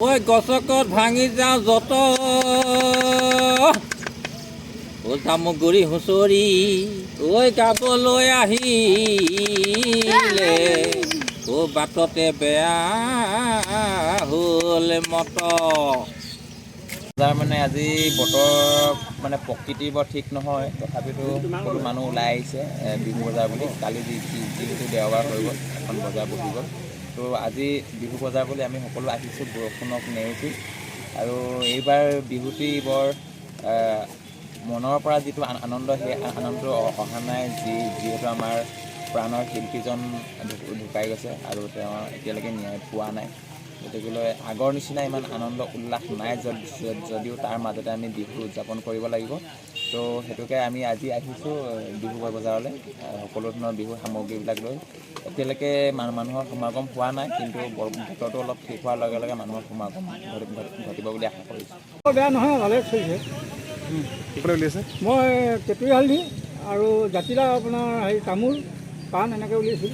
ঐ গছকত ভাঙি যাওঁ যত জামুগুৰি হুঁচৰি ঐ গাবলৈ আহিলে বাটতে বেয়া হ'ল মত। বজাৰ মানে আজি বতৰ মানে প্ৰকৃতিৰ বৰ ঠিক নহয়, তথাপিতো সকলো মানুহ ওলাই আহিছে বিহু বজাৰ বুলি। কালি যিহেতু দেওবাৰ হৈ গ'ল, এখন বজাৰ বহি গ'ল, তো আজি বিহু বজাৰ বুলি আমি সকলো আহিছোঁ বৰষুণক নেওচি। আৰু এইবাৰ বিহুটি বৰ মনৰ পৰা যিটো আনন্দ, সেই আনন্দটো অহা নাই। যিহেতু আমাৰ প্ৰাণৰ শিল্পীজন ঢুকাই গৈছে আৰু তেওঁ এতিয়ালৈকে ন্যায় পোৱা নাই। গতিকেলৈ আগৰ নিচিনা ইমান আনন্দ উল্লাস নাই, যদিও তাৰ মাজতে আমি বিহু উদযাপন কৰিব লাগিব। তো সেইটোকে আমি আজি আহিছোঁ বিহু বজাৰলৈ সকলো ধৰণৰ বিহু সামগ্ৰীবিলাক লৈ। এতিয়ালৈকে মানুহৰ সমাগম হোৱা নাই, কিন্তু বতৰটো অলপ ঠিক হোৱাৰ লগে লগে মানুহৰ সমাগম ঘটিব বুলি আশা কৰিছোঁ। বেয়া নহয়, ভালে চলিছে। মই কেঁতুৰী হালধি আৰু জাতিলাও, আপোনাৰ হেৰি তামোল পাণ এনেকৈ উলিয়াইছোঁ।